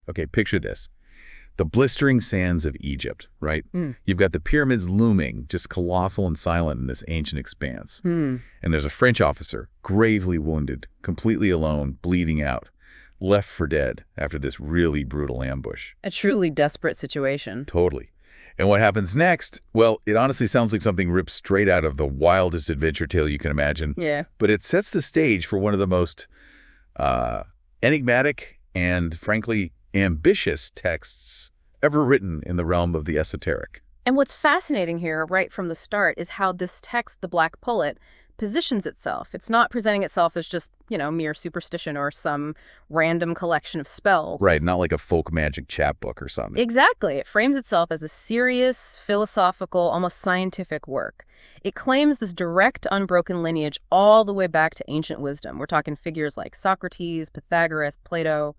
Okay, picture this. The blistering sands of Egypt, right? Mm. You've got the pyramids looming, just colossal and silent in this ancient expanse. Mm. And there's a French officer, gravely wounded, completely alone, bleeding out, left for dead after this really brutal ambush. A truly desperate situation. Totally. And what happens next? Well, it honestly sounds like something ripped straight out of the wildest adventure tale you can imagine. Yeah. But it sets the stage for one of the most enigmatic and, frankly, ambitious texts ever written in the realm of the esoteric. And what's fascinating here, right from the start, is how this text, the Black Pullet, positions itself. It's not presenting itself as just, mere superstition or some random collection of spells. Right, not like a folk magic chapbook or something. Exactly. It frames itself as a serious, philosophical, almost scientific work. It claims this direct, unbroken lineage all the way back to ancient wisdom. We're talking figures like Socrates, Pythagoras, Plato,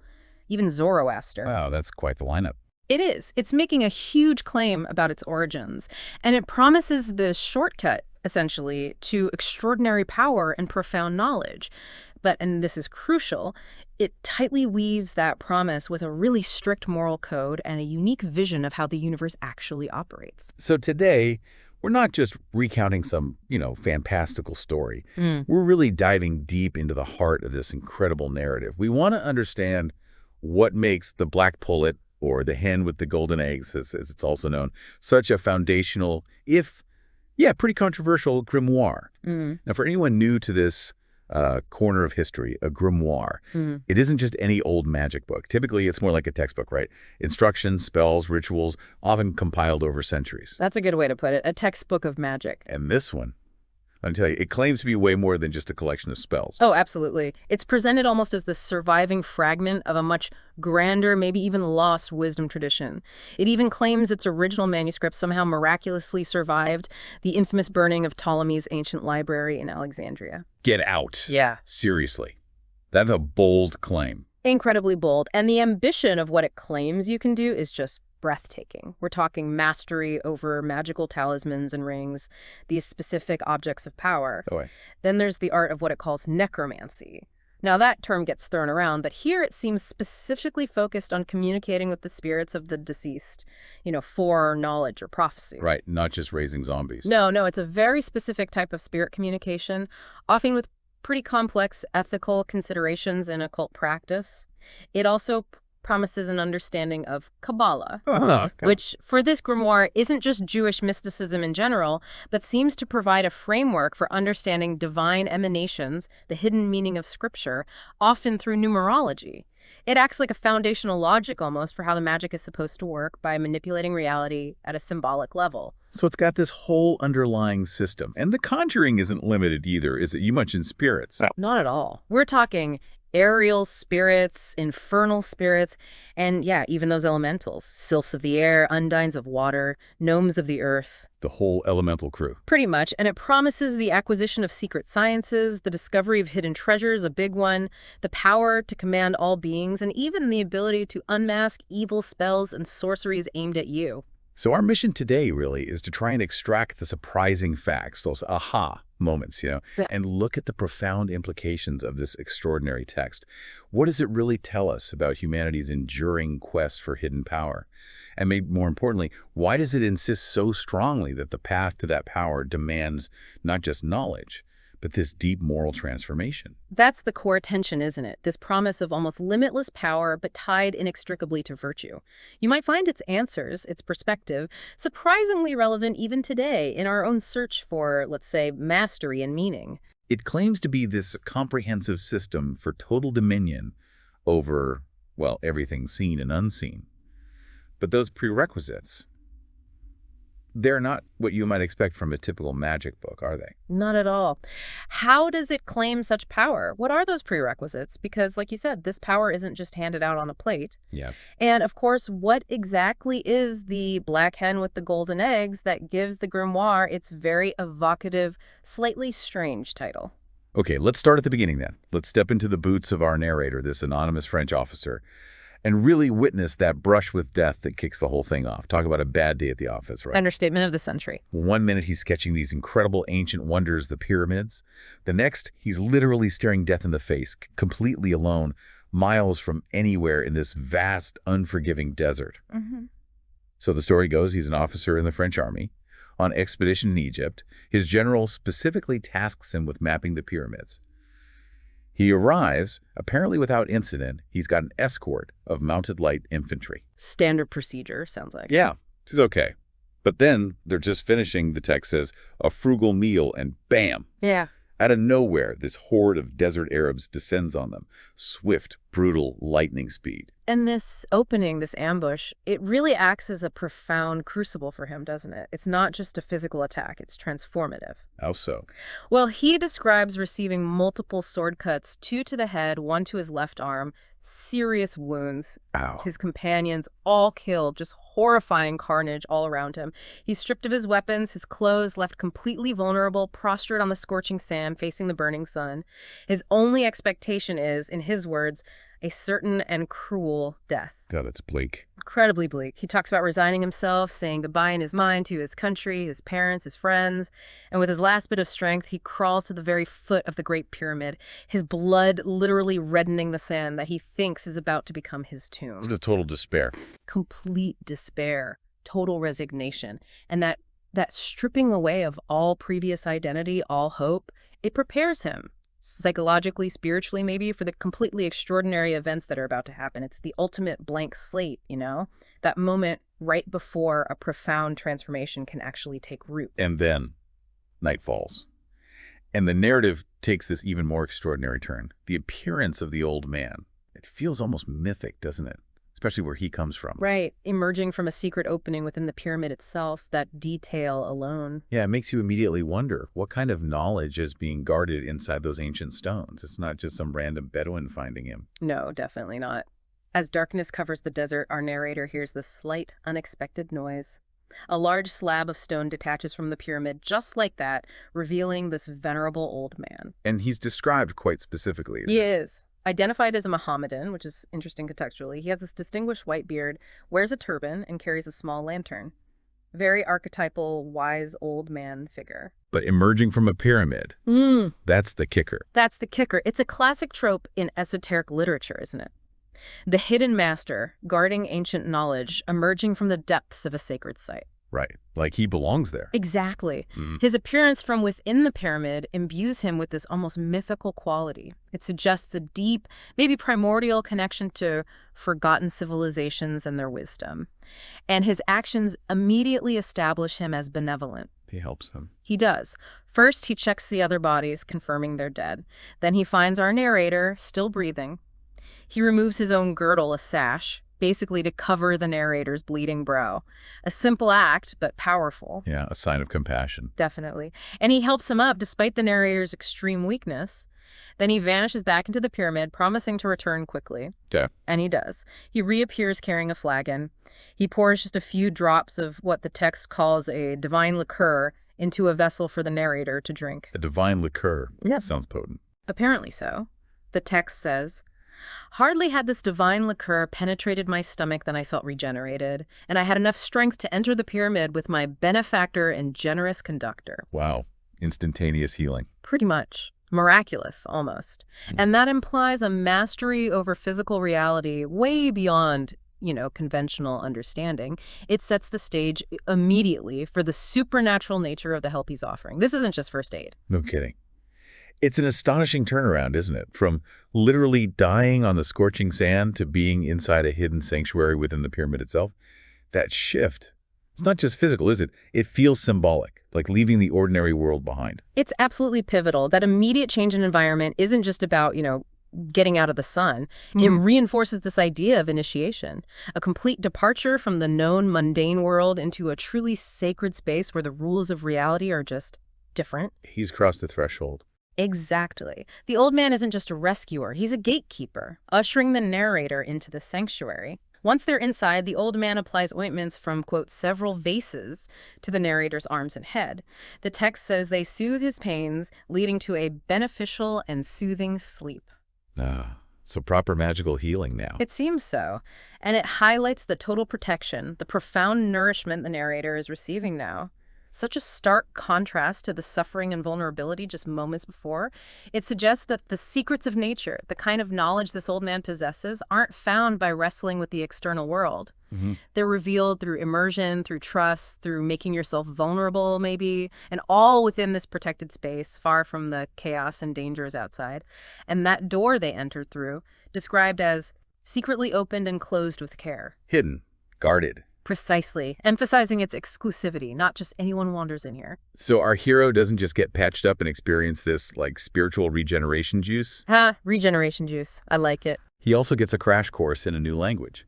even Zoroaster. Wow, that's quite the lineup. It is. It's making a huge claim about its origins, and it promises this shortcut, essentially, to extraordinary power and profound knowledge. But, and this is crucial, it tightly weaves that promise with a really strict moral code and a unique vision of how the universe actually operates. So today, we're not just recounting some, fantastical story. We're really diving deep into the heart of this incredible narrative. We want to understand what makes the Black Pullet, or the hen with the golden eggs, as it's also known, such a foundational, pretty controversial grimoire. Now, for anyone new to this corner of history, a grimoire, it isn't just any old magic book. Typically, it's more like a textbook, right? Instructions, spells, rituals, often compiled over centuries. That's a good way to put it, a textbook of magic. And this one, I'll tell you, it claims to be way more than just a collection of spells. Oh, absolutely. It's presented almost as the surviving fragment of a much grander, maybe even lost wisdom tradition. It even claims its original manuscript somehow miraculously survived the infamous burning of Ptolemy's ancient library in Alexandria. Get out. Yeah. Seriously. That's a bold claim. Incredibly bold. And the ambition of what it claims you can do is just breathtaking. We're talking mastery over magical talismans and rings, these specific objects of power. Oh, Then there's the art of what it calls necromancy. Now, that term gets thrown around, but here it seems specifically focused on communicating with the spirits of the deceased, for knowledge or prophecy. Right, not just raising zombies. No, it's a very specific type of spirit communication, often with pretty complex ethical considerations in occult practice. It also promises an understanding of Kabbalah, which for this grimoire isn't just Jewish mysticism in general, but seems to provide a framework for understanding divine emanations, the hidden meaning of scripture, often through numerology. It acts like a foundational logic almost for how the magic is supposed to work by manipulating reality at a symbolic level. So it's got this whole underlying system. And the conjuring isn't limited either, is it? You mentioned spirits. Not at all. We're talking aerial spirits, infernal spirits, and even those elementals. Sylphs of the air, undines of water, gnomes of the earth. The whole elemental crew. Pretty much. And it promises the acquisition of secret sciences, the discovery of hidden treasures, a big one, the power to command all beings, and even the ability to unmask evil spells and sorceries aimed at you. So our mission today really is to try and extract the surprising facts, those aha moments, and look at the profound implications of this extraordinary text. What does it really tell us about humanity's enduring quest for hidden power? And maybe more importantly, why does it insist so strongly that the path to that power demands not just knowledge, but this deep moral transformation? That's the core tension, isn't it? This promise of almost limitless power, but tied inextricably to virtue. You might find its answers, its perspective, surprisingly relevant even today in our own search for, let's say, mastery and meaning. It claims to be this comprehensive system for total dominion over, everything seen and unseen. But those prerequisites, they're not what you might expect from a typical magic book, are they? Not at all. How does it claim such power? What are those prerequisites? Because, like you said, this power isn't just handed out on a plate. Yeah. And, of course, what exactly is the black hen with the golden eggs that gives the grimoire its very evocative, slightly strange title? Okay, let's start at the beginning then. Let's step into the boots of our narrator, this anonymous French officer, and really witness that brush with death that kicks the whole thing off. Talk about a bad day at the office, right? Understatement of the century. One minute he's sketching these incredible ancient wonders, the pyramids. The next, he's literally staring death in the face, completely alone, miles from anywhere in this vast, unforgiving desert. Mm-hmm. So the story goes he's an officer in the French army. On expedition in Egypt, his general specifically tasks him with mapping the pyramids. He arrives, apparently without incident. He's got an escort of mounted light infantry. Standard procedure, sounds like. Yeah, this is okay. But then they're just finishing, the text says, a frugal meal, and bam! Yeah. Out of nowhere, this horde of desert Arabs descends on them. Swift, brutal, lightning speed. And this opening, this ambush, it really acts as a profound crucible for him, doesn't it? It's not just a physical attack, it's transformative. How so? Well, he describes receiving multiple sword cuts, 2 to the head, 1 to his left arm, serious wounds. Ow. His companions all killed, just horrifying carnage all around him. He's stripped of his weapons, his clothes, left completely vulnerable, prostrate on the scorching sand, facing the burning sun. His only expectation is, in his words, a certain and cruel death. God, it's bleak. Incredibly bleak. He talks about resigning himself, saying goodbye in his mind to his country, his parents, his friends, and with his last bit of strength, he crawls to the very foot of the Great Pyramid, his blood literally reddening the sand that he thinks is about to become his tomb. It's a total despair. Complete despair, total resignation, and that stripping away of all previous identity, all hope, it prepares him. Psychologically, spiritually, maybe, for the completely extraordinary events that are about to happen. It's the ultimate blank slate, you know? That moment right before a profound transformation can actually take root. And then, night falls. And the narrative takes this even more extraordinary turn. The appearance of the old man. It feels almost mythic, doesn't it? Especially where he comes from. Right. Emerging from a secret opening within the pyramid itself, that detail alone. Yeah, it makes you immediately wonder what kind of knowledge is being guarded inside those ancient stones. It's not just some random Bedouin finding him. No, definitely not. As darkness covers the desert, our narrator hears this slight, unexpected noise. A large slab of stone detaches from the pyramid just like that, revealing this venerable old man. And he's described quite specifically. He is. Identified as a Mohammedan, which is interesting contextually. He has this distinguished white beard, wears a turban, and carries a small lantern. Very archetypal, wise old man figure. But emerging from a pyramid, that's the kicker. That's the kicker. It's a classic trope in esoteric literature, isn't it? The hidden master, guarding ancient knowledge, emerging from the depths of a sacred site. Right, like he belongs there. Exactly. His appearance from within the pyramid imbues him with this almost mythical quality. It suggests a deep, maybe primordial connection to forgotten civilizations and their wisdom. And his actions immediately establish him as benevolent. He helps him. He does. First, he checks the other bodies, confirming they're dead. Then he finds our narrator, still breathing. He removes his own girdle, a sash, basically to cover the narrator's bleeding brow. A simple act, but powerful. Yeah, a sign of compassion. Definitely. And he helps him up despite the narrator's extreme weakness. Then he vanishes back into the pyramid, promising to return quickly. Okay. And he does. He reappears carrying a flagon. He pours just a few drops of what the text calls a divine liqueur into a vessel for the narrator to drink. A divine liqueur. Yeah. Sounds potent. Apparently so. The text says, "Hardly had this divine liqueur penetrated my stomach than I felt regenerated, and I had enough strength to enter the pyramid with my benefactor and generous conductor." Wow. Instantaneous healing. Pretty much. Miraculous, almost. And that implies a mastery over physical reality way beyond, conventional understanding. It sets the stage immediately for the supernatural nature of the help he's offering. This isn't just first aid. No kidding. It's an astonishing turnaround, isn't it? From literally dying on the scorching sand to being inside a hidden sanctuary within the pyramid itself. That shift, it's not just physical, is it? It feels symbolic, like leaving the ordinary world behind. It's absolutely pivotal. That immediate change in environment isn't just about, getting out of the sun. It reinforces this idea of initiation, a complete departure from the known mundane world into a truly sacred space where the rules of reality are just different. He's crossed the threshold. Exactly. The old man isn't just a rescuer, he's a gatekeeper, ushering the narrator into the sanctuary. Once they're inside, the old man applies ointments from, quote, several vases to the narrator's arms and head. The text says they soothe his pains, leading to a beneficial and soothing sleep. So proper magical healing now. It seems so. And it highlights the total protection, the profound nourishment the narrator is receiving now. Such a stark contrast to the suffering and vulnerability just moments before. It suggests that the secrets of nature, the kind of knowledge this old man possesses, aren't found by wrestling with the external world. They're revealed through immersion, through trust, through making yourself vulnerable, maybe, and all within this protected space, far from the chaos and dangers outside. And that door they entered through, described as secretly opened and closed with care. Hidden, guarded. Precisely, emphasizing its exclusivity, not just anyone wanders in here. So our hero doesn't just get patched up and experience this, like, spiritual regeneration juice? Regeneration juice. I like it. He also gets a crash course in a new language.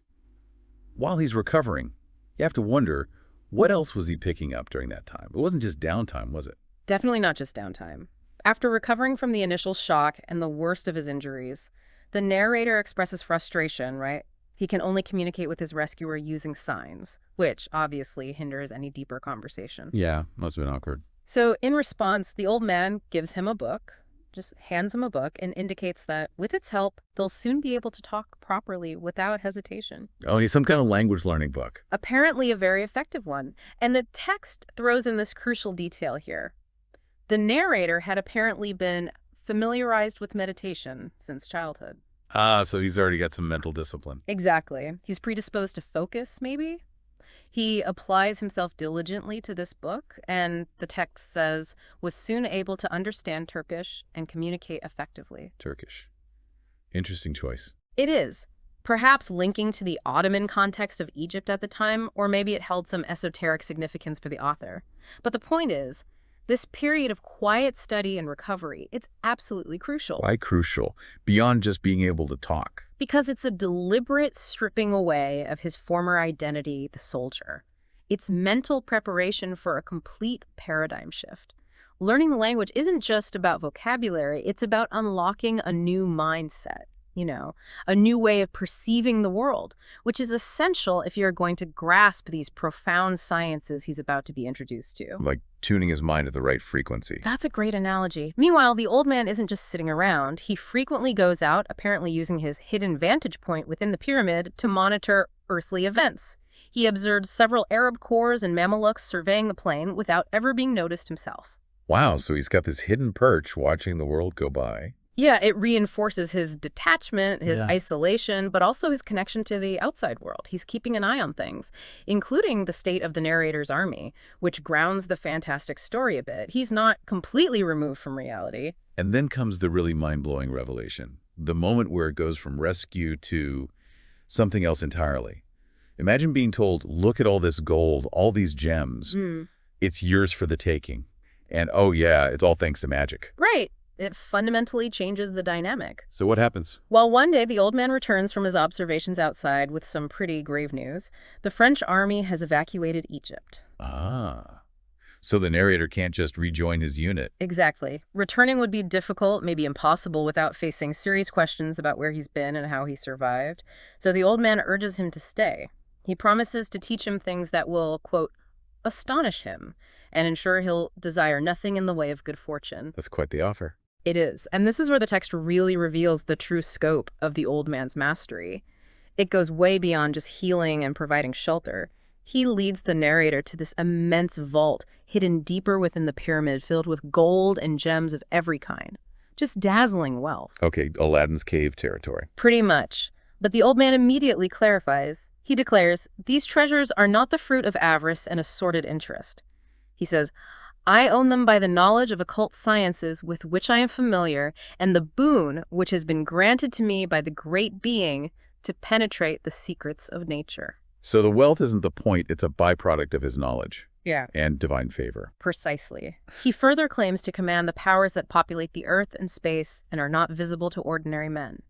While he's recovering, you have to wonder, what else was he picking up during that time? It wasn't just downtime, was it? Definitely not just downtime. After recovering from the initial shock and the worst of his injuries, the narrator expresses frustration, right? He can only communicate with his rescuer using signs, which obviously hinders any deeper conversation. Yeah, must have been awkward. So in response, the old man gives him a book, just hands him a book, and indicates that with its help, they'll soon be able to talk properly without hesitation. Oh, and he's some kind of language learning book. Apparently a very effective one. And the text throws in this crucial detail here. The narrator had apparently been familiarized with meditation since childhood. So he's already got some mental discipline. Exactly. He's predisposed to focus, maybe? He applies himself diligently to this book, and the text says, was soon able to understand Turkish and communicate effectively. Turkish. Interesting choice. It is. Perhaps linking to the Ottoman context of Egypt at the time, or maybe it held some esoteric significance for the author. But the point is, this period of quiet study and recovery, it's absolutely crucial. Why crucial? Beyond just being able to talk. Because it's a deliberate stripping away of his former identity, the soldier. It's mental preparation for a complete paradigm shift. Learning the language isn't just about vocabulary, it's about unlocking a new mindset. A new way of perceiving the world, which is essential if you're going to grasp these profound sciences he's about to be introduced to. Like tuning his mind at the right frequency. That's a great analogy. Meanwhile, the old man isn't just sitting around. He frequently goes out, apparently using his hidden vantage point within the pyramid to monitor earthly events. He observed several Arab corps and Mamelukes surveying the plain without ever being noticed himself. Wow, so he's got this hidden perch watching the world go by. Yeah, it reinforces his detachment, his isolation, but also his connection to the outside world. He's keeping an eye on things, including the state of the narrator's army, which grounds the fantastic story a bit. He's not completely removed from reality. And then comes the really mind-blowing revelation, the moment where it goes from rescue to something else entirely. Imagine being told, look at all this gold, all these gems. It's yours for the taking. And oh yeah, it's all thanks to magic. Right. It fundamentally changes the dynamic. So what happens? Well, one day the old man returns from his observations outside with some pretty grave news. The French army has evacuated Egypt. So the narrator can't just rejoin his unit. Exactly. Returning would be difficult, maybe impossible, without facing serious questions about where he's been and how he survived. So the old man urges him to stay. He promises to teach him things that will, quote, astonish him and ensure he'll desire nothing in the way of good fortune. That's quite the offer. It is. And this is where the text really reveals the true scope of the old man's mastery. It goes way beyond just healing and providing shelter. He leads the narrator to this immense vault hidden deeper within the pyramid, filled with gold and gems of every kind. Just dazzling wealth. Okay, Aladdin's cave territory. Pretty much. But the old man immediately clarifies. He declares, these treasures are not the fruit of avarice and a sordid interest. He says, I own them by the knowledge of occult sciences with which I am familiar, and the boon which has been granted to me by the great being to penetrate the secrets of nature. So the wealth isn't the point, it's a byproduct of his knowledge. Yeah. And divine favor. Precisely. He further claims to command the powers that populate the earth and space and are not visible to ordinary men.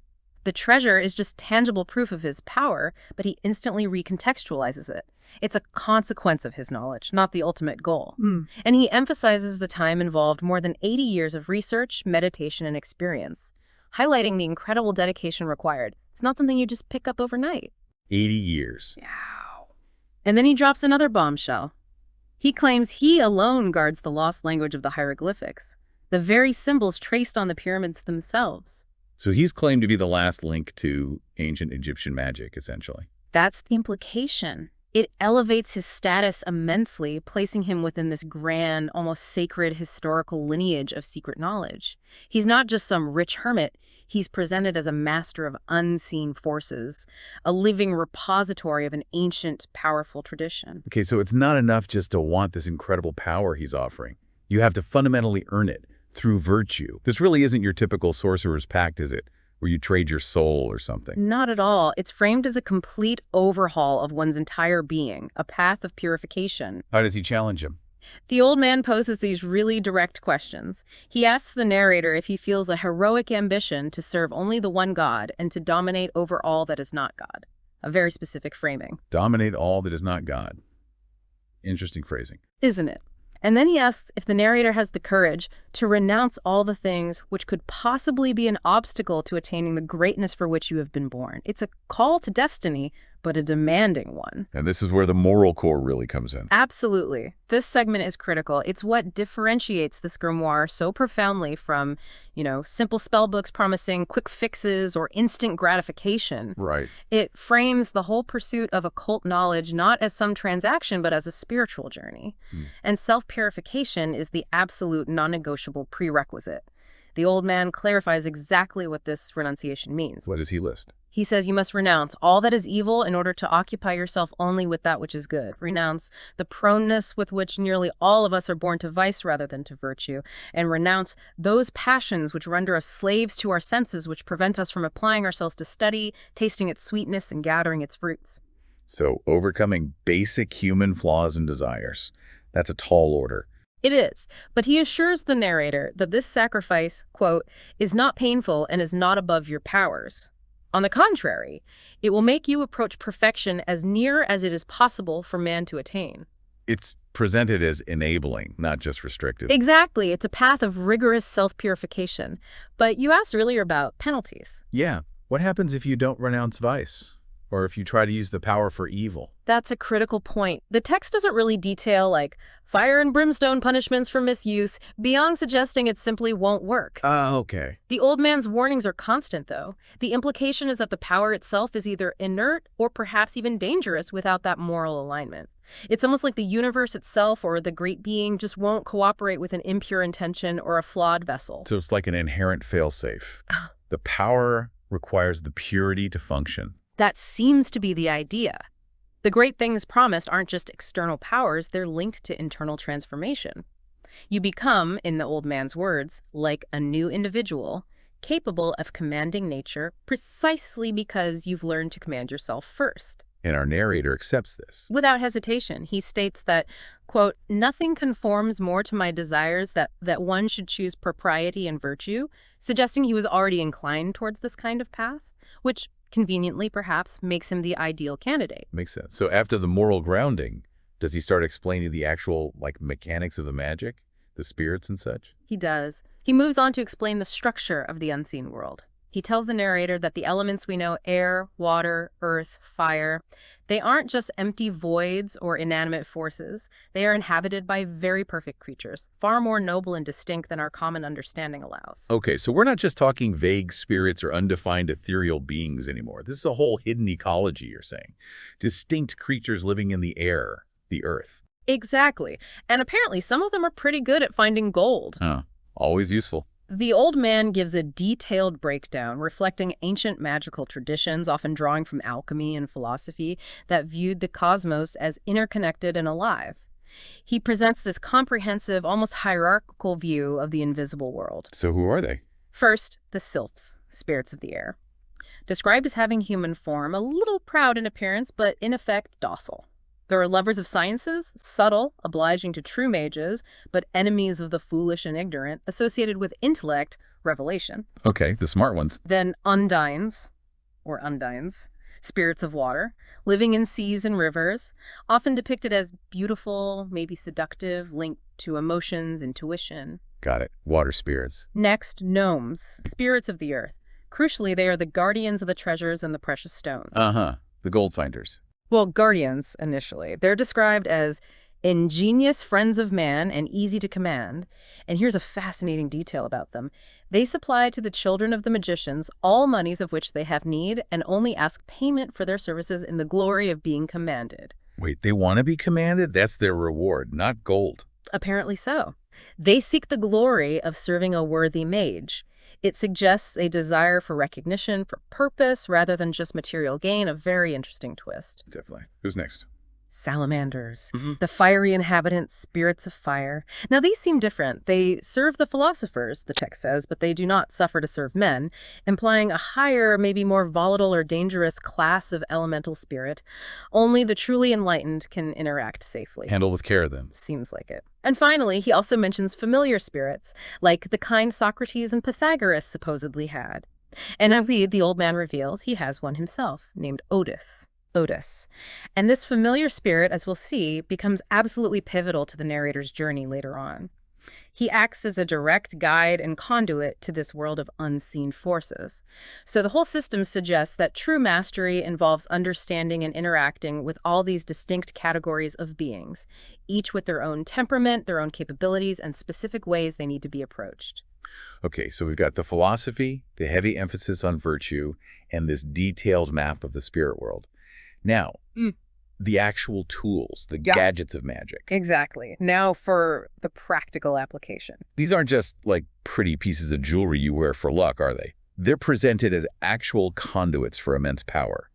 The treasure is just tangible proof of his power, but he instantly recontextualizes it. It's a consequence of his knowledge, not the ultimate goal. And he emphasizes the time involved more than 80 years of research, meditation, and experience, highlighting the incredible dedication required. It's not something you just pick up overnight. 80 years. Wow. And then he drops another bombshell. He claims he alone guards the lost language of the hieroglyphics, the very symbols traced on the pyramids themselves. So he's claimed to be the last link to ancient Egyptian magic, essentially. That's the implication. It elevates his status immensely, placing him within this grand, almost sacred historical lineage of secret knowledge. He's not just some rich hermit. He's presented as a master of unseen forces, a living repository of an ancient, powerful tradition. Okay, so it's not enough just to want this incredible power he's offering. You have to fundamentally earn it through virtue. This really isn't your typical sorcerer's pact, is it? Where you trade your soul or something. Not at all. It's framed as a complete overhaul of one's entire being, a path of purification. How does he challenge him? The old man poses these really direct questions. He asks the narrator if he feels a heroic ambition to serve only the one God and to dominate over all that is not God. A very specific framing. Dominate all that is not God. Interesting phrasing. Isn't it? And then he asks if the narrator has the courage to renounce all the things which could possibly be an obstacle to attaining the greatness for which you have been born. It's a call to destiny, but a demanding one. And this is where the moral core really comes in. Absolutely. This segment is critical. It's what differentiates this grimoire so profoundly from, simple spell books promising quick fixes or instant gratification. Right. It frames the whole pursuit of occult knowledge not as some transaction, but as a spiritual journey. And self-purification is the absolute non-negotiable prerequisite. The old man clarifies exactly what this renunciation means. What does he list? He says you must renounce all that is evil in order to occupy yourself only with that which is good. Renounce the proneness with which nearly all of us are born to vice rather than to virtue. And renounce those passions which render us slaves to our senses, which prevent us from applying ourselves to study, tasting its sweetness, and gathering its fruits. So overcoming basic human flaws and desires. That's a tall order. It is, but he assures the narrator that this sacrifice, quote, is not painful and is not above your powers. On the contrary, it will make you approach perfection as near as it is possible for man to attain. It's presented as enabling, not just restrictive. Exactly. It's a path of rigorous self-purification. But you asked earlier about penalties. Yeah. What happens if you don't renounce vice? Or if you try to use the power for evil? That's a critical point. The text doesn't really detail, fire and brimstone punishments for misuse, beyond suggesting it simply won't work. Okay. The old man's warnings are constant, though. The implication is that the power itself is either inert or perhaps even dangerous without that moral alignment. It's almost like the universe itself or the great being just won't cooperate with an impure intention or a flawed vessel. So it's like an inherent failsafe. The power requires the purity to function. That seems to be the idea. The great things promised aren't just external powers, they're linked to internal transformation. You become, in the old man's words, like a new individual, capable of commanding nature precisely because you've learned to command yourself first. And our narrator accepts this. Without hesitation, he states that, quote, nothing conforms more to my desires that one should choose propriety and virtue, suggesting he was already inclined towards this kind of path, which conveniently, perhaps, makes him the ideal candidate. Makes sense. So after the moral grounding, does he start explaining the actual, mechanics of the magic, the spirits and such? He does. He moves on to explain the structure of the unseen world. He tells the narrator that the elements we know, air, water, earth, fire, they aren't just empty voids or inanimate forces. They are inhabited by very perfect creatures, far more noble and distinct than our common understanding allows. Okay, so we're not just talking vague spirits or undefined ethereal beings anymore. This is a whole hidden ecology, you're saying. Distinct creatures living in the air, the earth. Exactly. And apparently some of them are pretty good at finding gold. Always useful. The old man gives a detailed breakdown reflecting ancient magical traditions, often drawing from alchemy and philosophy, that viewed the cosmos as interconnected and alive. He presents this comprehensive, almost hierarchical view of the invisible world. So who are they? First, the sylphs, spirits of the air. Described as having human form, a little proud in appearance, but in effect docile. There are lovers of sciences, subtle, obliging to true mages, but enemies of the foolish and ignorant, associated with intellect, revelation. Okay, the smart ones. Then undines, or undines, spirits of water, living in seas and rivers, often depicted as beautiful, maybe seductive, linked to emotions, intuition. Got it. Water spirits. Next, gnomes, spirits of the earth. Crucially, they are the guardians of the treasures and the precious stones. The gold finders. Well, guardians, initially. They're described as ingenious friends of man and easy to command. And here's a fascinating detail about them. They supply to the children of the magicians all monies of which they have need and only ask payment for their services in the glory of being commanded. Wait, they want to be commanded? That's their reward, not gold. Apparently so. They seek the glory of serving a worthy mage. It suggests a desire for recognition, for purpose, rather than just material gain, a very interesting twist. Definitely. Who's next? Salamanders, the fiery inhabitants, spirits of fire. Now, these seem different. They serve the philosophers, the text says, but they do not suffer to serve men, implying a higher, maybe more volatile or dangerous class of elemental spirit. Only the truly enlightened can interact safely. Handle with care, then. Seems like it. And finally, he also mentions familiar spirits, like the kind Socrates and Pythagoras supposedly had. And Ovid, the old man, reveals he has one himself, named Otis. And this familiar spirit, as we'll see, becomes absolutely pivotal to the narrator's journey later on. He acts as a direct guide and conduit to this world of unseen forces. So the whole system suggests that true mastery involves understanding and interacting with all these distinct categories of beings, each with their own temperament, their own capabilities, and specific ways they need to be approached. Okay, so we've got the philosophy, the heavy emphasis on virtue, and this detailed map of the spirit world. Now, the actual tools, the gadgets of magic. Exactly. Now for the practical application. These aren't just like pretty pieces of jewelry you wear for luck, are they? They're presented as actual conduits for immense power.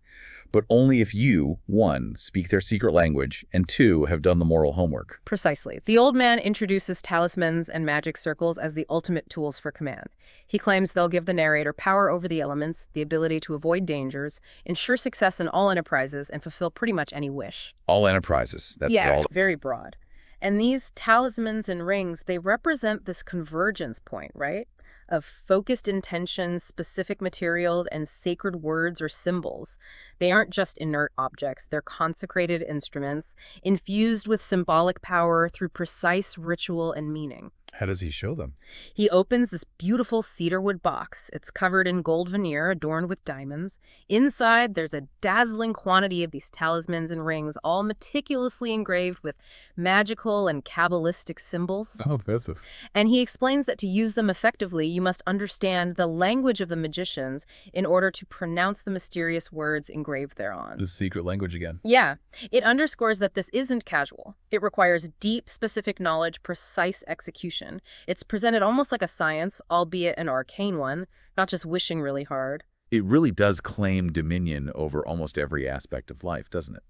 But only if you, 1, speak their secret language, and 2, have done the moral homework. Precisely. The old man introduces talismans and magic circles as the ultimate tools for command. He claims they'll give the narrator power over the elements, the ability to avoid dangers, ensure success in all enterprises, and fulfill pretty much any wish. All enterprises. That's all. Very broad. And these talismans and rings, they represent this convergence point, right? Of focused intentions, specific materials, and sacred words or symbols. They aren't just inert objects. They're consecrated instruments, infused with symbolic power through precise ritual and meaning. How does he show them? He opens this beautiful cedarwood box. It's covered in gold veneer adorned with diamonds. Inside, there's a dazzling quantity of these talismans and rings, all meticulously engraved with magical and Kabbalistic symbols. Oh, impressive. And he explains that to use them effectively, you must understand the language of the magicians in order to pronounce the mysterious words engraved thereon. The secret language again. Yeah. It underscores that this isn't casual. It requires deep, specific knowledge, precise execution. It's presented almost like a science, albeit an arcane one, not just wishing really hard. It really does claim dominion over almost every aspect of life, doesn't it?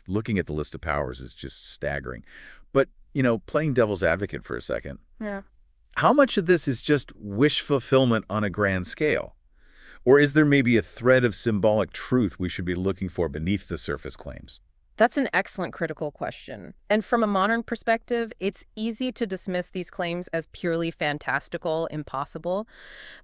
Looking at the list of powers is just staggering. But, playing devil's advocate for a second. Yeah. How much of this is just wish fulfillment on a grand scale? Or is there maybe a thread of symbolic truth we should be looking for beneath the surface claims? That's an excellent critical question. And from a modern perspective, it's easy to dismiss these claims as purely fantastical, impossible.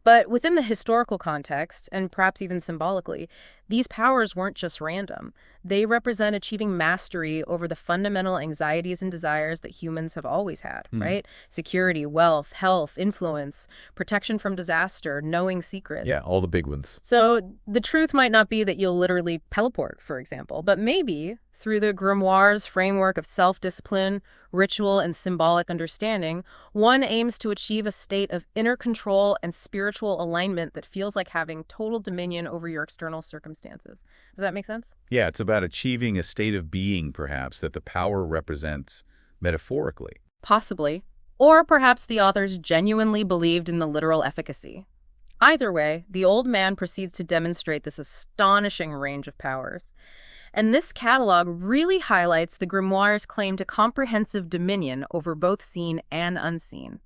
But within the historical context, and perhaps even symbolically, these powers weren't just random. They represent achieving mastery over the fundamental anxieties and desires that humans have always had, right? Security, wealth, health, influence, protection from disaster, knowing secrets. Yeah, all the big ones. So the truth might not be that you'll literally teleport, for example, but maybe through the grimoire's framework of self-discipline, ritual, and symbolic understanding, one aims to achieve a state of inner control and spiritual alignment that feels like having total dominion over your external circumstances. Does that make sense? Yeah, it's about achieving a state of being, perhaps, that the power represents metaphorically. Possibly. Or perhaps the authors genuinely believed in the literal efficacy. Either way, the old man proceeds to demonstrate this astonishing range of powers. And this catalog really highlights the grimoire's claim to comprehensive dominion over both seen and unseen.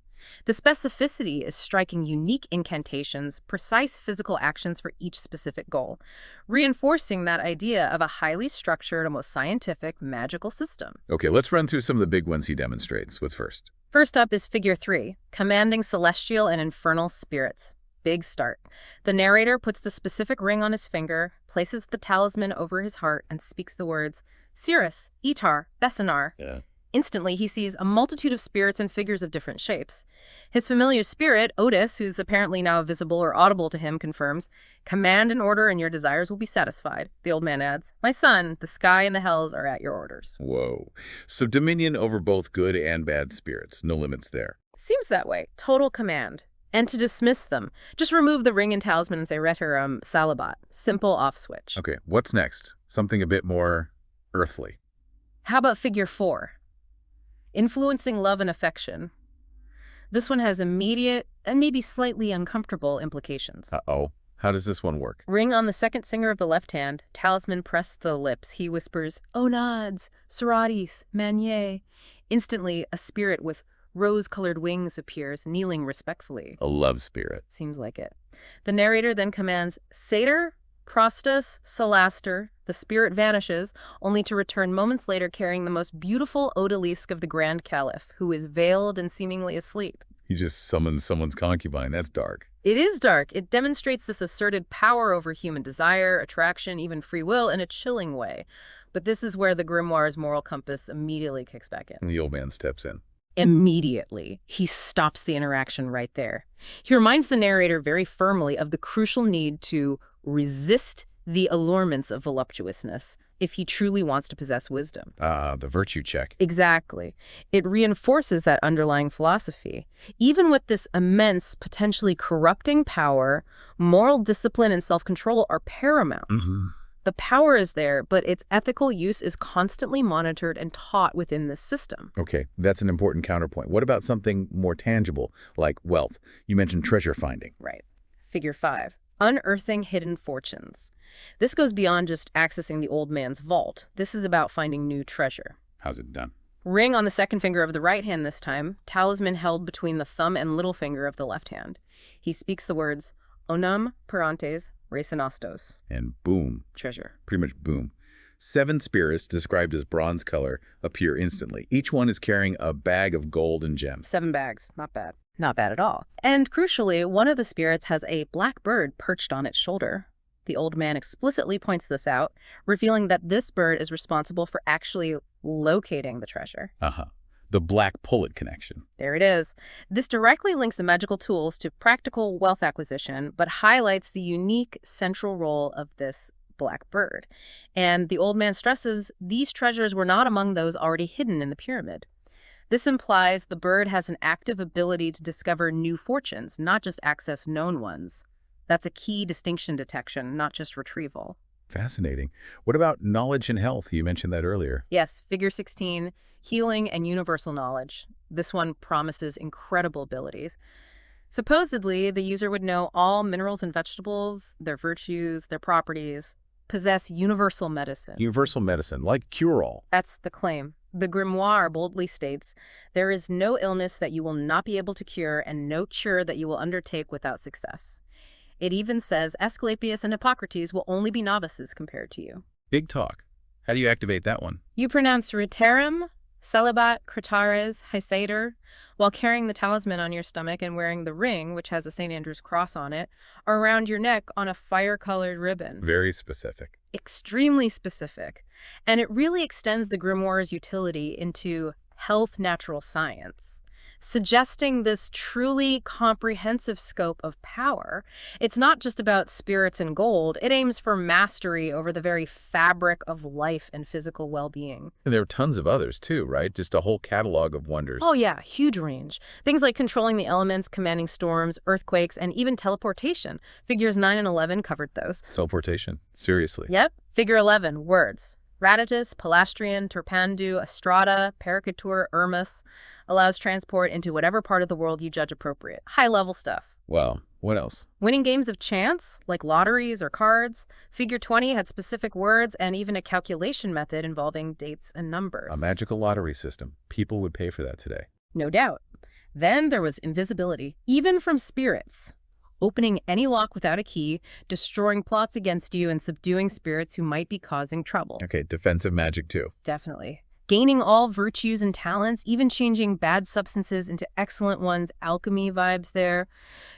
The specificity is striking unique incantations, precise physical actions for each specific goal, reinforcing that idea of a highly structured, almost scientific, magical system. Okay, let's run through some of the big ones he demonstrates. What's first? First up is Figure 3, commanding celestial and infernal spirits. Big start. The narrator puts the specific ring on his finger, places the talisman over his heart, and speaks the words, Cirrus, Itar, Bessinar. Yeah. Instantly, he sees a multitude of spirits and figures of different shapes. His familiar spirit, Otis, who's apparently now visible or audible to him, confirms, command and order and your desires will be satisfied. The old man adds, my son, the sky and the hells are at your orders. Whoa. So dominion over both good and bad spirits. No limits there. Seems that way. Total command. And to dismiss them, just remove the ring and talisman and say Reterum Salabat. Simple off switch. Okay, what's next? Something a bit more earthly. How about figure 4? Influencing love and affection. This one has immediate and maybe slightly uncomfortable implications. Uh-oh. How does this one work? Ring on the second finger of the left hand, talisman pressed to the lips. He whispers, "O nods, Socrates, Manier." Instantly, a spirit with rose-colored wings appears, kneeling respectfully. A love spirit. Seems like it. The narrator then commands, "Satyr, prostus, solaster." The spirit vanishes, only to return moments later carrying the most beautiful odalisque of the Grand Caliph, who is veiled and seemingly asleep. He just summons someone's concubine. That's dark. It is dark. It demonstrates this asserted power over human desire, attraction, even free will in a chilling way. But this is where the grimoire's moral compass immediately kicks back in. And the old man steps in. Immediately, he stops the interaction right there. He reminds the narrator very firmly of the crucial need to resist the allurements of voluptuousness if he truly wants to possess wisdom. The virtue check. Exactly. It reinforces that underlying philosophy. Even with this immense, potentially corrupting power, moral discipline and self-control are paramount. The power is there, but its ethical use is constantly monitored and taught within this system. Okay, that's an important counterpoint. What about something more tangible, like wealth? You mentioned treasure finding. Right. Figure 5. Unearthing hidden fortunes. This goes beyond just accessing the old man's vault. This is about finding new treasure. How's it done? Ring on the second finger of the right hand this time, talisman held between the thumb and little finger of the left hand. He speaks the words, "Onum parantes resinastos." And boom. Treasure. Pretty much boom. 7 spirits, described as bronze color, appear instantly. Each one is carrying a bag of gold and gems. 7 bags. Not bad. Not bad at all. And crucially, one of the spirits has a black bird perched on its shoulder. The old man explicitly points this out, revealing that this bird is responsible for actually locating the treasure. The Black Pullet connection. There it is. This directly links the magical tools to practical wealth acquisition, but highlights the unique central role of this black bird. And the old man stresses these treasures were not among those already hidden in the pyramid. This implies the bird has an active ability to discover new fortunes, not just access known ones. That's a key distinction detection, not just retrieval. Fascinating. What about knowledge and health? You mentioned that earlier. Yes, figure 16, healing and universal knowledge. This one promises incredible abilities. Supposedly, the user would know all minerals and vegetables, their virtues, their properties, possess universal medicine. Universal medicine, like cure-all. That's the claim. The grimoire boldly states, there is no illness that you will not be able to cure and no cure that you will undertake without success. It even says Asclepius and Hippocrates will only be novices compared to you. Big talk. How do you activate that one? You pronounce Riterum, Celibat, Cratares, Hysator, while carrying the talisman on your stomach and wearing the ring, which has a St. Andrew's cross on it, around your neck on a fire-colored ribbon. Very specific. Extremely specific. And it really extends the grimoire's utility into health natural science, suggesting this truly comprehensive scope of power. It's not just about spirits and gold. It aims for mastery over the very fabric of life and physical well-being. And there are tons of others too, right? Just a whole catalog of wonders. Oh yeah, huge range. Things like controlling the elements, commanding storms, earthquakes, and even teleportation. Figures 9 and 11 covered those. Teleportation? Seriously? Yep. Figure 11, words. Raditus, Palastrian, Terpandu, Estrada, Pericatur, Irmus, allows transport into whatever part of the world you judge appropriate. High-level stuff. Wow. What else? Winning games of chance, like lotteries or cards. Figure 20 had specific words and even a calculation method involving dates and numbers. A magical lottery system. People would pay for that today. No doubt. Then there was invisibility, even from spirits. Opening any lock without a key, destroying plots against you, and subduing spirits who might be causing trouble. Okay, defensive magic too. Definitely. Gaining all virtues and talents, even changing bad substances into excellent ones, alchemy vibes there.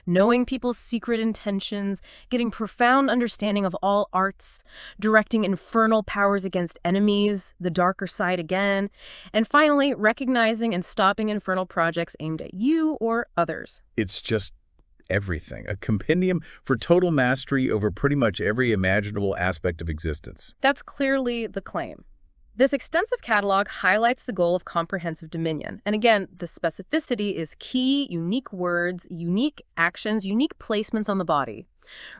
Knowing people's secret intentions, getting profound understanding of all arts, directing infernal powers against enemies, the darker side again, and finally, recognizing and stopping infernal projects aimed at you or others. It's just everything. A compendium for total mastery over pretty much every imaginable aspect of existence. That's clearly the claim. This extensive catalog highlights the goal of comprehensive dominion. And again, the specificity is key, unique words, unique actions, unique placements on the body.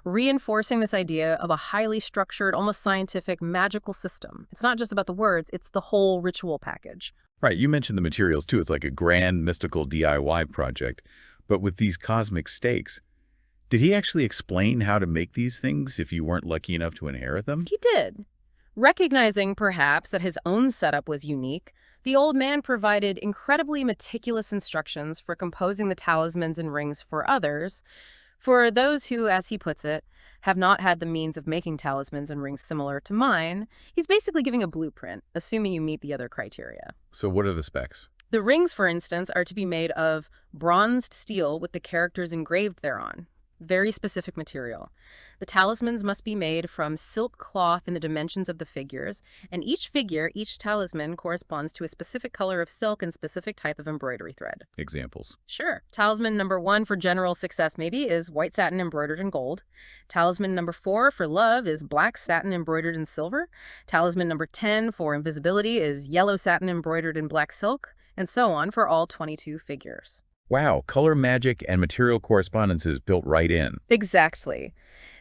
reinforcing this idea of a highly structured, almost scientific, magical system. It's not just about the words, it's the whole ritual package. Right, you mentioned the materials too. It's like a grand mystical DIY project, but with these cosmic stakes. Did he actually explain how to make these things if you weren't lucky enough to inherit them? He did. Recognizing, perhaps, that his own setup was unique, the old man provided incredibly meticulous instructions for composing the talismans and rings for others, for those who, as he puts it, have not had the means of making talismans and rings similar to mine. He's basically giving a blueprint, assuming you meet the other criteria. So what are the specs? The rings, for instance, are to be made of bronzed steel with the characters engraved thereon. Very specific material. The talismans must be made from silk cloth in the dimensions of the figures, and each talisman corresponds to a specific color of silk and specific type of embroidery thread. Examples? Sure. Talisman number 1 for general success maybe is white satin embroidered in gold. Talisman number 4 for love is black satin embroidered in silver. Talisman number 10 for invisibility is yellow satin embroidered in black silk, and so on for all 22 figures. Wow, color magic and material correspondence is built right in. Exactly.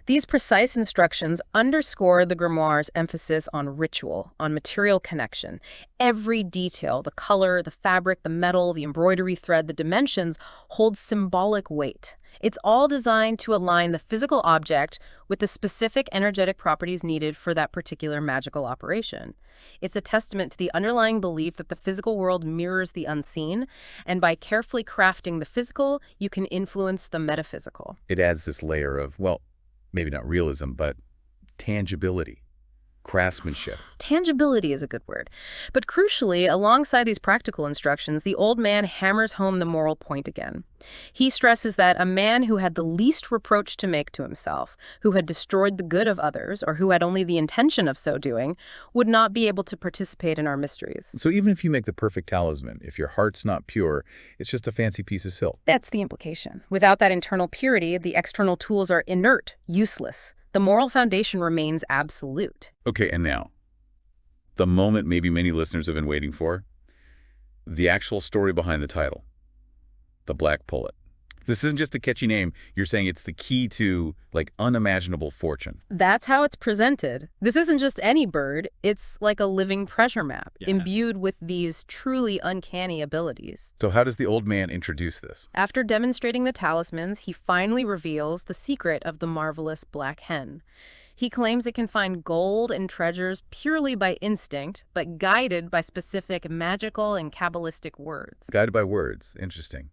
These precise instructions underscore the grimoire's emphasis on ritual, on material connection. Every detail, the color, the fabric, the metal, the embroidery thread, the dimensions, holds symbolic weight. It's all designed to align the physical object with the specific energetic properties needed for that particular magical operation. It's a testament to the underlying belief that the physical world mirrors the unseen, and by carefully crafting the physical, you can influence the metaphysical. It adds this layer of, well, maybe not realism, but tangibility, craftsmanship. Tangibility is a good word. But crucially, alongside these practical instructions, the old man hammers home the moral point again. He stresses that a man who had the least reproach to make to himself, who had destroyed the good of others, or who had only the intention of so doing, would not be able to participate in our mysteries. So even if you make the perfect talisman, if your heart's not pure, it's just a fancy piece of silk. That's the implication. Without that internal purity, the external tools are inert, useless. The moral foundation remains absolute. Okay, and now, the moment maybe many listeners have been waiting for, the actual story behind the title, the Black Pullet. This isn't just a catchy name. You're saying it's the key to, like, unimaginable fortune. That's how it's presented. This isn't just any bird. It's like a living treasure map, imbued with these truly uncanny abilities. So how does the old man introduce this? After demonstrating the talismans, he finally reveals the secret of the marvelous black hen. He claims it can find gold and treasures purely by instinct, but guided by specific magical and Kabbalistic words. Guided by words. Interesting.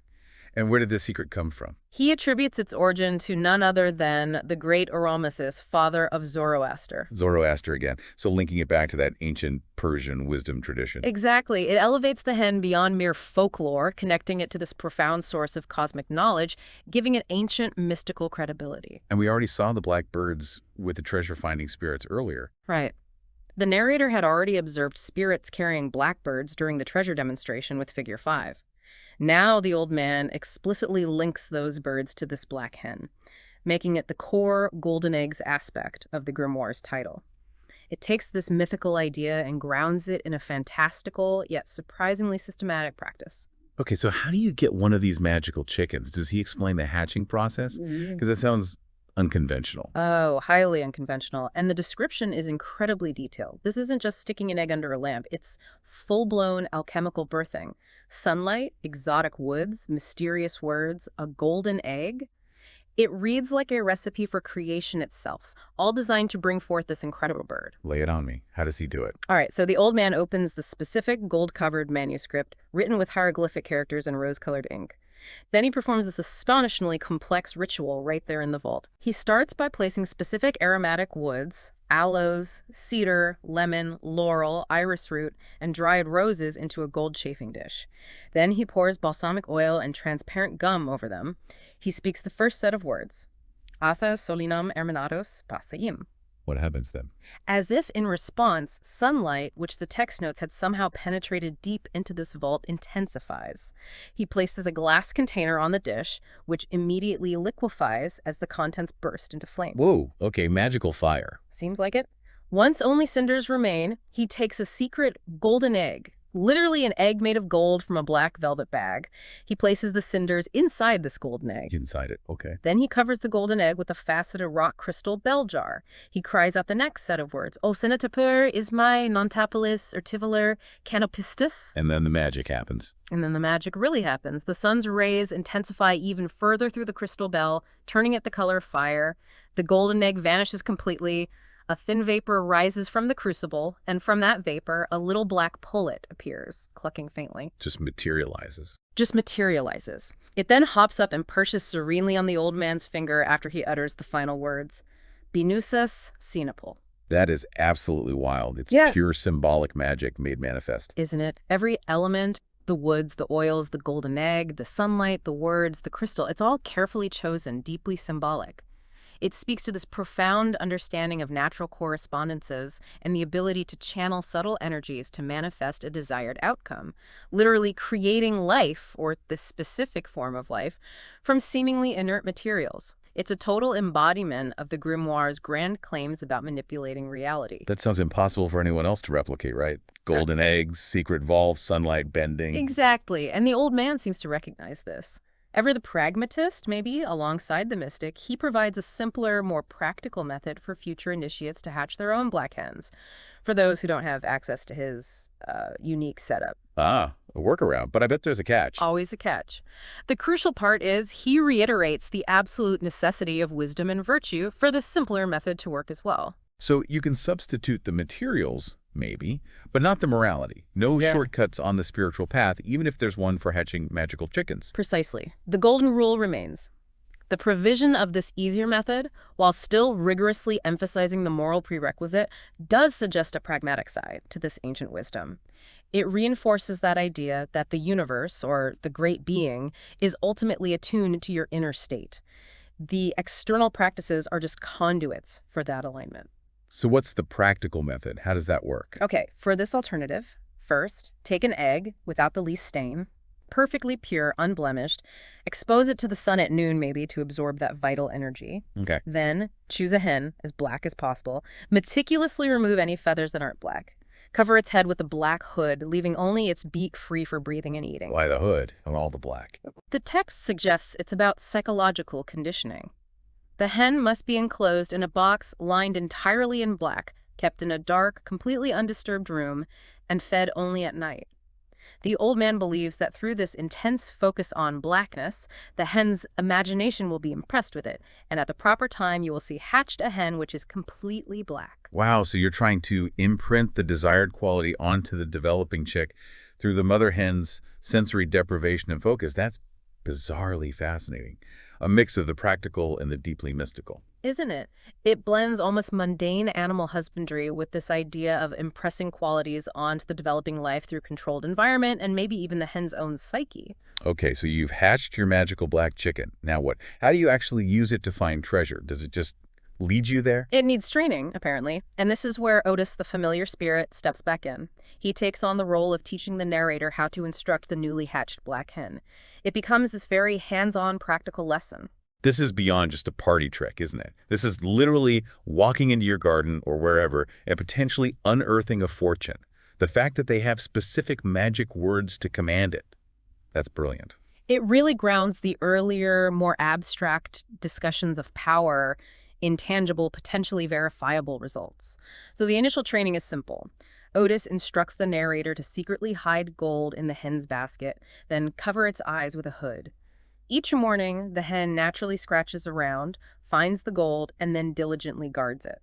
And where did this secret come from? He attributes its origin to none other than the great Oromasis, father of Zoroaster. Zoroaster again. So linking it back to that ancient Persian wisdom tradition. Exactly. It elevates the hen beyond mere folklore, connecting it to this profound source of cosmic knowledge, giving it ancient mystical credibility. And we already saw the black birds with the treasure-finding spirits earlier. Right. The narrator had already observed spirits carrying blackbirds during the treasure demonstration with Figure 5. Now the old man explicitly links those birds to this black hen, making it the core golden eggs aspect of the grimoire's title. It takes this mythical idea and grounds it in a fantastical yet surprisingly systematic practice. Okay, so how do you get one of these magical chickens? Does he explain the hatching process? Because that sounds unconventional. Oh, highly unconventional. And the description is incredibly detailed. This isn't just sticking an egg under a lamp. It's full-blown alchemical birthing. Sunlight, exotic woods, mysterious words, a golden egg. It reads like a recipe for creation itself, all designed to bring forth this incredible bird. Lay it on me. How does he do it? All right, so the old man opens the specific gold-covered manuscript written with hieroglyphic characters and rose-colored ink. Then he performs this astonishingly complex ritual right there in the vault. He starts by placing specific aromatic woods, aloes, cedar, lemon, laurel, iris root, and dried roses into a gold chafing dish. Then he pours balsamic oil and transparent gum over them. He speaks the first set of words, Atha solinam hermenatos pasaim. What happens then? As if in response, sunlight, which the text notes had somehow penetrated deep into this vault, intensifies. He places a glass container on the dish, which immediately liquefies as the contents burst into flame. Whoa, okay, magical fire. Seems like it. Once only cinders remain, he takes a secret golden egg, literally an egg made of gold from a black velvet bag. He places the cinders inside this golden egg. Inside it, okay. Then he covers the golden egg with a faceted rock crystal bell jar. He cries out the next set of words, O senataper ismai nontapolis urtivaler canopistus. And then the magic happens. And then the magic really happens. The sun's rays intensify even further through the crystal bell, turning it the color of fire. The golden egg vanishes completely. A thin vapor rises from the crucible, and from that vapor, a little black pullet appears, clucking faintly. Just materializes. It then hops up and perches serenely on the old man's finger after he utters the final words, Binusas sinapol. That is absolutely wild. It's pure symbolic magic made manifest. Isn't it? Every element, the woods, the oils, the golden egg, the sunlight, the words, the crystal, it's all carefully chosen, deeply symbolic. It speaks to this profound understanding of natural correspondences and the ability to channel subtle energies to manifest a desired outcome, literally creating life, or this specific form of life, from seemingly inert materials. It's a total embodiment of the grimoire's grand claims about manipulating reality. That sounds impossible for anyone else to replicate, right? Golden eggs, secret vaults, sunlight bending. Exactly, and the old man seems to recognize this. Ever the pragmatist, maybe, alongside the mystic, he provides a simpler, more practical method for future initiates to hatch their own black hens, for those who don't have access to his unique setup. Ah, a workaround, but I bet there's a catch. Always a catch. The crucial part is he reiterates the absolute necessity of wisdom and virtue for the simpler method to work as well. So you can substitute the materials, maybe, but not the morality. No shortcuts on the spiritual path, even if there's one for hatching magical chickens. Precisely. The golden rule remains. The provision of this easier method, while still rigorously emphasizing the moral prerequisite, does suggest a pragmatic side to this ancient wisdom. It reinforces that idea that the universe, or the great being, is ultimately attuned to your inner state. The external practices are just conduits for that alignment. So what's the practical method? How does that work? Okay, for this alternative, first, take an egg without the least stain, perfectly pure, unblemished, expose it to the sun at noon maybe to absorb that vital energy. Okay. Then choose a hen as black as possible, meticulously remove any feathers that aren't black. Cover its head with a black hood, leaving only its beak free for breathing and eating. Why the hood and all the black? The text suggests it's about psychological conditioning. The hen must be enclosed in a box lined entirely in black, kept in a dark, completely undisturbed room, and fed only at night. The old man believes that through this intense focus on blackness, the hen's imagination will be impressed with it, and at the proper time you will see hatched a hen which is completely black. Wow, so you're trying to imprint the desired quality onto the developing chick through the mother hen's sensory deprivation and focus. That's bizarrely fascinating. A mix of the practical and the deeply mystical. Isn't it? It blends almost mundane animal husbandry with this idea of impressing qualities onto the developing life through controlled environment and maybe even the hen's own psyche. Okay, so you've hatched your magical black chicken. Now what? How do you actually use it to find treasure? Does it just lead you there? It needs training, apparently, and this is where Otis, the familiar spirit, steps back in. He takes on the role of teaching the narrator how to instruct the newly hatched black hen. It becomes this very hands-on practical lesson. This is beyond just a party trick, isn't it? This is literally walking into your garden or wherever and potentially unearthing a fortune. The fact that they have specific magic words to command it. That's brilliant. It really grounds the earlier, more abstract discussions of power in tangible, potentially verifiable results. So the initial training is simple. Otis instructs the narrator to secretly hide gold in the hen's basket, then cover its eyes with a hood. Each morning, the hen naturally scratches around, finds the gold, and then diligently guards it.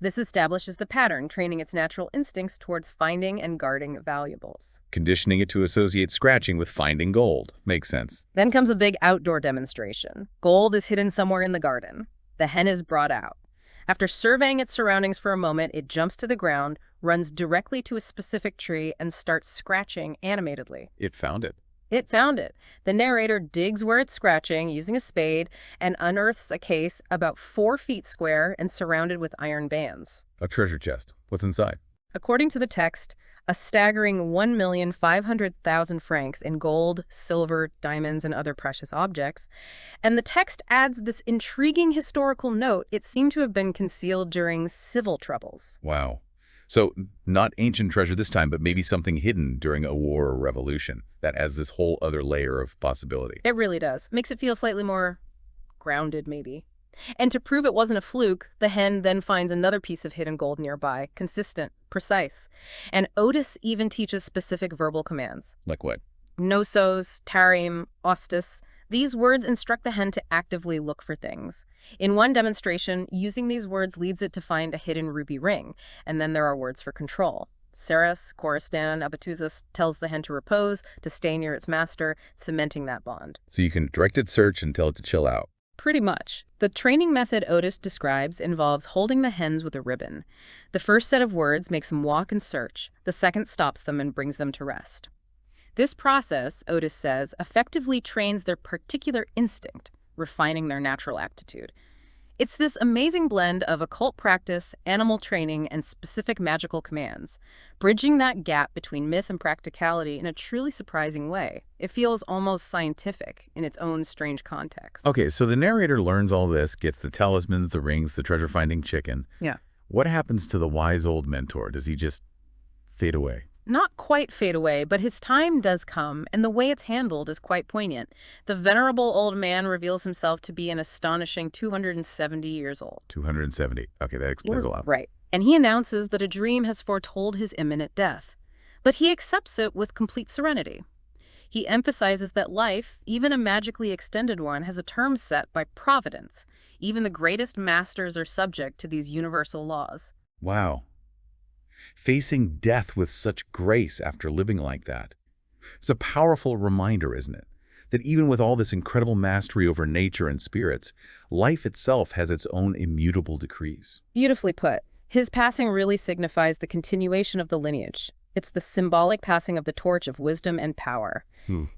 This establishes the pattern, training its natural instincts towards finding and guarding valuables. Conditioning it to associate scratching with finding gold. Makes sense. Then comes a big outdoor demonstration. Gold is hidden somewhere in the garden. The hen is brought out. After surveying its surroundings for a moment, it jumps to the ground, runs directly to a specific tree, and starts scratching animatedly. It found it. It found it. The narrator digs where it's scratching using a spade and unearths a case about 4 feet square and surrounded with iron bands. A treasure chest. What's inside? According to the text, a staggering 1,500,000 francs in gold, silver, diamonds, and other precious objects. And the text adds this intriguing historical note: it seemed to have been concealed during civil troubles. Wow. So not ancient treasure this time, but maybe something hidden during a war or revolution that adds this whole other layer of possibility. It really does. Makes it feel slightly more grounded, maybe. And to prove it wasn't a fluke, the hen then finds another piece of hidden gold nearby, consistent, precise. And Otis even teaches specific verbal commands. Like what? Nosos, tarim, ostis. These words instruct the hen to actively look for things. In one demonstration, using these words leads it to find a hidden ruby ring, and then there are words for control. Ceres, Coristan, Abatuzas tells the hen to repose, to stay near its master, cementing that bond. So you can direct its search and tell it to chill out. Pretty much. The training method Otis describes involves holding the hens with a ribbon. The first set of words makes them walk and search. The second stops them and brings them to rest. This process, Otis says, effectively trains their particular instinct, refining their natural aptitude. It's this amazing blend of occult practice, animal training, and specific magical commands, bridging that gap between myth and practicality in a truly surprising way. It feels almost scientific in its own strange context. Okay, so the narrator learns all this, gets the talismans, the rings, the treasure-finding chicken. Yeah. What happens to the wise old mentor? Does he just fade away? Not quite fade away, but his time does come, and the way it's handled is quite poignant. The venerable old man reveals himself to be an astonishing 270 years old. 270. Okay, that explains a lot. Right. And he announces that a dream has foretold his imminent death. But he accepts it with complete serenity. He emphasizes that life, even a magically extended one, has a term set by providence. Even the greatest masters are subject to these universal laws. Wow. Facing death with such grace after living like that. It's a powerful reminder, isn't it? That even with all this incredible mastery over nature and spirits, life itself has its own immutable decrees. Beautifully put. His passing really signifies the continuation of the lineage. It's the symbolic passing of the torch of wisdom and power.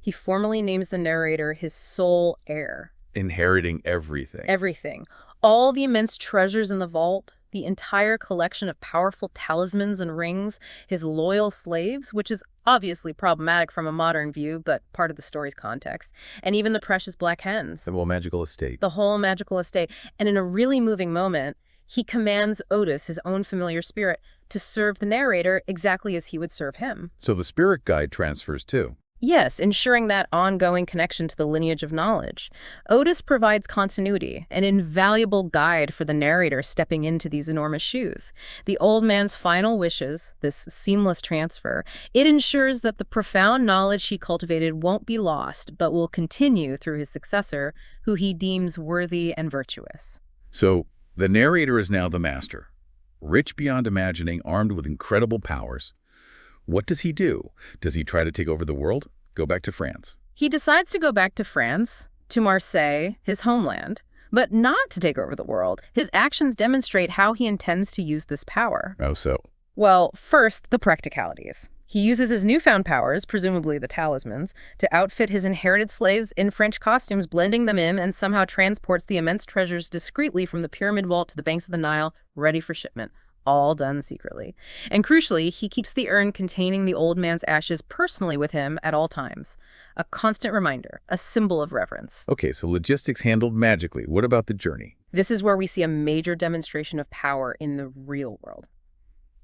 He formally names the narrator his sole heir. Inheriting everything. Everything. All the immense treasures in the vault, the entire collection of powerful talismans and rings, his loyal slaves, which is obviously problematic from a modern view, but part of the story's context, and even the precious black hens. The whole magical estate. The whole magical estate. And in a really moving moment, he commands Otis, his own familiar spirit, to serve the narrator exactly as he would serve him. So the spirit guide transfers too. Yes, ensuring that ongoing connection to the lineage of knowledge. Otis provides continuity, an invaluable guide for the narrator stepping into these enormous shoes. The old man's final wishes, this seamless transfer, it ensures that the profound knowledge he cultivated won't be lost, but will continue through his successor, who he deems worthy and virtuous. So the narrator is now the master, rich beyond imagining, armed with incredible powers. What does he do? Does he try to take over the world? Go back to France? He decides to go back to France, to Marseille, his homeland, but not to take over the world. His actions demonstrate how he intends to use this power. Oh, so? Well, first, the practicalities. He uses his newfound powers, presumably the talismans, to outfit his inherited slaves in French costumes, blending them in, and somehow transports the immense treasures discreetly from the pyramid vault to the banks of the Nile, ready for shipment. All done secretly. And crucially, he keeps the urn containing the old man's ashes personally with him at all times. A constant reminder, a symbol of reverence. Okay, so logistics handled magically. What about the journey? This is where we see a major demonstration of power in the real world.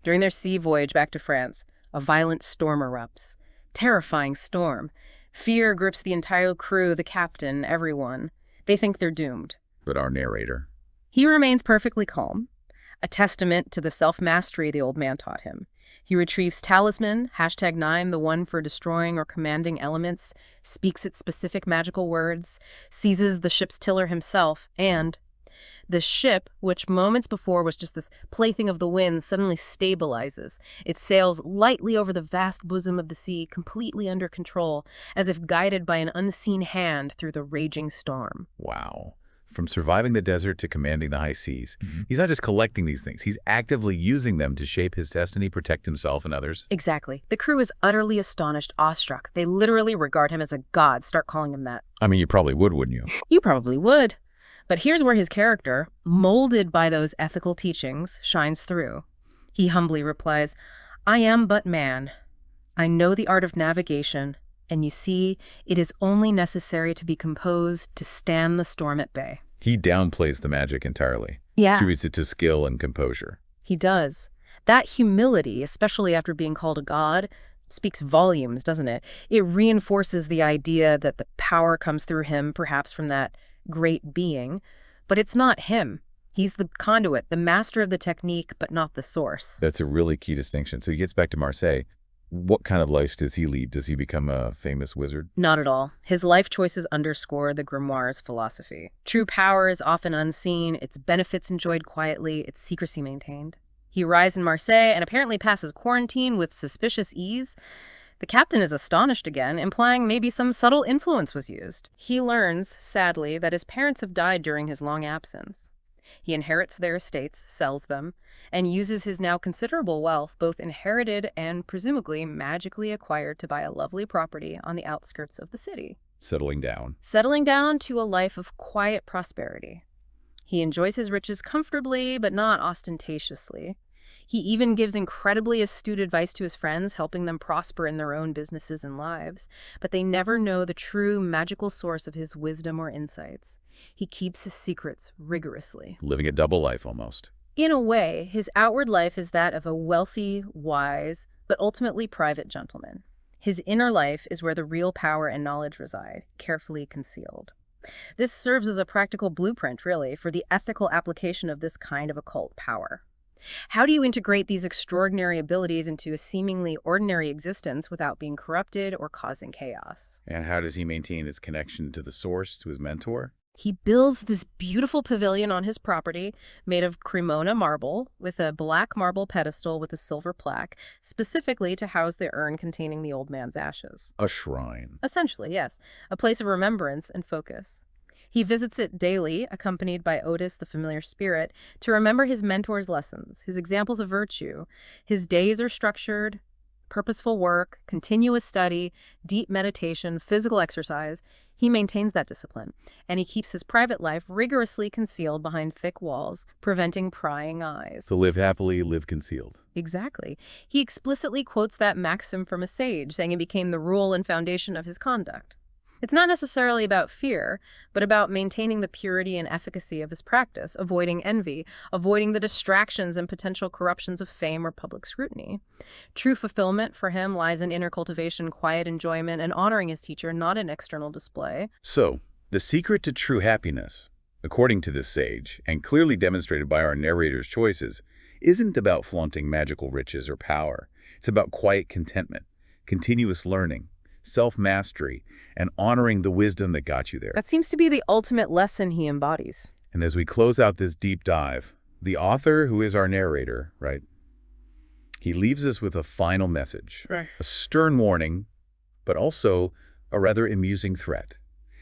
During their sea voyage back to France, a violent storm erupts. Terrifying storm. Fear grips the entire crew, the captain, everyone. They think they're doomed. But our narrator? He remains perfectly calm. A testament to the self-mastery the old man taught him. He retrieves talisman, #9, the one for destroying or commanding elements, speaks its specific magical words, seizes the ship's tiller himself, and the ship, which moments before was just this plaything of the wind, suddenly stabilizes. It sails lightly over the vast bosom of the sea, completely under control, as if guided by an unseen hand through the raging storm. Wow. From surviving the desert to commanding the high seas. He's not just collecting these things. He's actively using them to shape his destiny, protect himself and others. Exactly. The crew is utterly astonished, awestruck. They literally regard him as a god, start calling him that. I mean, you probably would, wouldn't you? You probably would. But here's where his character, molded by those ethical teachings, shines through. He humbly replies, "I am but man. I know the art of navigation, and you see, it is only necessary to be composed to stand the storm at bay." He downplays the magic entirely. Yeah. Attributes it to skill and composure. He does. That humility, especially after being called a god, speaks volumes, doesn't it? It reinforces the idea that the power comes through him, perhaps from that great being, but it's not him. He's the conduit, the master of the technique, but not the source. That's a really key distinction. So he gets back to Marseille. What kind of life does he lead? Does he become a famous wizard? Not at all. His life choices underscore the grimoire's philosophy. True power is often unseen, its benefits enjoyed quietly, its secrecy maintained. He arrives in Marseille and apparently passes quarantine with suspicious ease. The captain is astonished again, implying maybe some subtle influence was used. He learns, sadly, that his parents have died during his long absence. He inherits their estates, sells them, and uses his now considerable wealth, both inherited and presumably magically acquired, to buy a lovely property on the outskirts of the city. Settling down. Settling down to a life of quiet prosperity. He enjoys his riches comfortably, but not ostentatiously. He even gives incredibly astute advice to his friends, helping them prosper in their own businesses and lives. But they never know the true magical source of his wisdom or insights. He keeps his secrets rigorously. Living a double life almost. In a way, his outward life is that of a wealthy, wise, but ultimately private gentleman. His inner life is where the real power and knowledge reside, carefully concealed. This serves as a practical blueprint, really, for the ethical application of this kind of occult power. How do you integrate these extraordinary abilities into a seemingly ordinary existence without being corrupted or causing chaos? And how does he maintain his connection to the source, to his mentor? He builds this beautiful pavilion on his property made of Cremona marble with a black marble pedestal with a silver plaque, specifically to house the urn containing the old man's ashes. A shrine. Essentially, yes. A place of remembrance and focus. He visits it daily, accompanied by Otis, the familiar spirit, to remember his mentor's lessons, his examples of virtue. His days are structured, purposeful work, continuous study, deep meditation, physical exercise. He maintains that discipline, and he keeps his private life rigorously concealed behind thick walls, preventing prying eyes. To live happily, live concealed. Exactly. He explicitly quotes that maxim from a sage, saying it became the rule and foundation of his conduct. It's not necessarily about fear, but about maintaining the purity and efficacy of his practice, avoiding envy, avoiding the distractions and potential corruptions of fame or public scrutiny. True fulfillment for him lies in inner cultivation, quiet enjoyment, and honoring his teacher, not in external display. So, the secret to true happiness, according to this sage, and clearly demonstrated by our narrator's choices, isn't about flaunting magical riches or power. It's about quiet contentment, continuous learning, self-mastery, and honoring the wisdom that got you there. That seems to be the ultimate lesson he embodies. And as we close out this deep dive, the author, who is our narrator, right, he leaves us with a final message, Right. a stern warning, but also a rather amusing threat.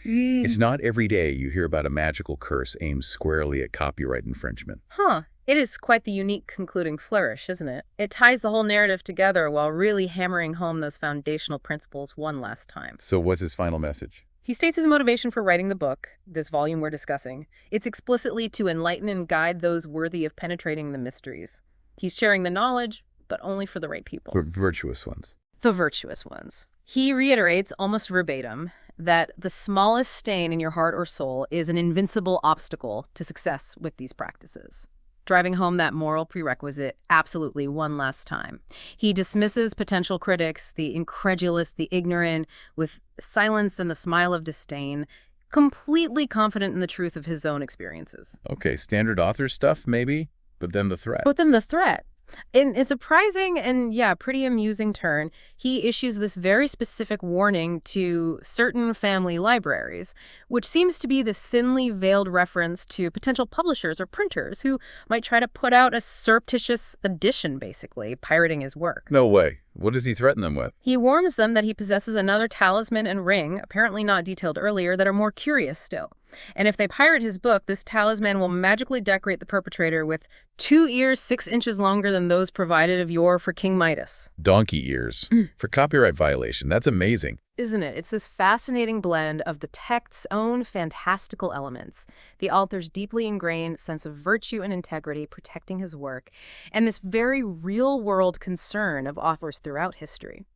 It's not every day you hear about a magical curse aimed squarely at copyright infringement. Huh. It is quite the unique concluding flourish, isn't it? It ties the whole narrative together while really hammering home those foundational principles one last time. So what's his final message? He states his motivation for writing the book, this volume we're discussing. It's explicitly to enlighten and guide those worthy of penetrating the mysteries. He's sharing the knowledge, but only for the right people. For virtuous ones. The virtuous ones. He reiterates, almost verbatim, that the smallest stain in your heart or soul is an invincible obstacle to success with these practices, driving home that moral prerequisite absolutely one last time. He dismisses potential critics, the incredulous, the ignorant, with silence and the smile of disdain, completely confident in the truth of his own experiences. Okay, standard author stuff, maybe, but then the threat. But then the threat. In a surprising and, pretty amusing turn, he issues this very specific warning to certain family libraries, which seems to be this thinly veiled reference to potential publishers or printers who might try to put out a surreptitious edition, basically, pirating his work. No way. What does he threaten them with? He warns them that he possesses another talisman and ring, apparently not detailed earlier, that are more curious still. And if they pirate his book, this talisman will magically decorate the perpetrator with 2 ears 6 inches longer than those provided of yore for King Midas. Donkey ears. For copyright violation. That's amazing. Isn't it? It's this fascinating blend of the text's own fantastical elements, the author's deeply ingrained sense of virtue and integrity protecting his work, and this very real-world concern of authors throughout history.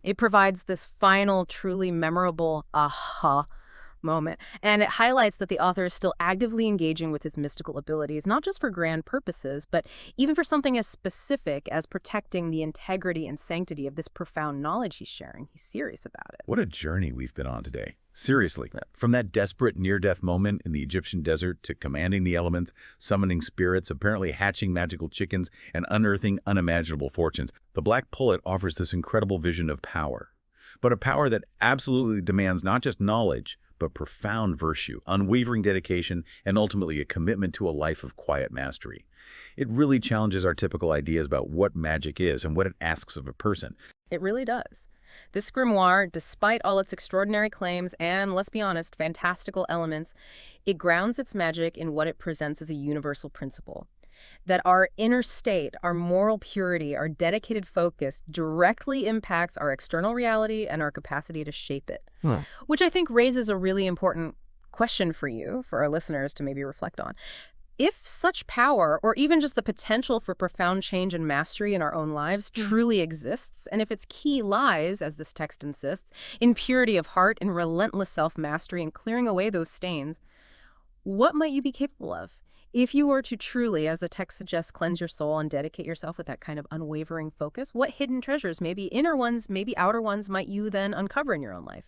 It provides this final, truly memorable aha moment. And it highlights that the author is still actively engaging with his mystical abilities, not just for grand purposes, but even for something as specific as protecting the integrity and sanctity of this profound knowledge he's sharing. He's serious about it. What a journey we've been on today. Seriously, from that desperate near-death moment in the Egyptian desert to commanding the elements, summoning spirits, apparently hatching magical chickens, and unearthing unimaginable fortunes, the Black Pullet offers this incredible vision of power. But a power that absolutely demands not just knowledge, but profound virtue, unwavering dedication, and ultimately a commitment to a life of quiet mastery. It really challenges our typical ideas about what magic is and what it asks of a person. It really does. This grimoire, despite all its extraordinary claims and, let's be honest, fantastical elements, it grounds its magic in what it presents as a universal principle. That our inner state, our moral purity, our dedicated focus directly impacts our external reality and our capacity to shape it. Which I think raises a really important question for you, for our listeners to maybe reflect on. If such power, or even just the potential for profound change and mastery in our own lives, truly exists, and if its key lies, as this text insists, in purity of heart and relentless self-mastery and clearing away those stains, what might you be capable of? If you were to truly, as the text suggests, cleanse your soul and dedicate yourself with that kind of unwavering focus, what hidden treasures, maybe inner ones, maybe outer ones, might you then uncover in your own life?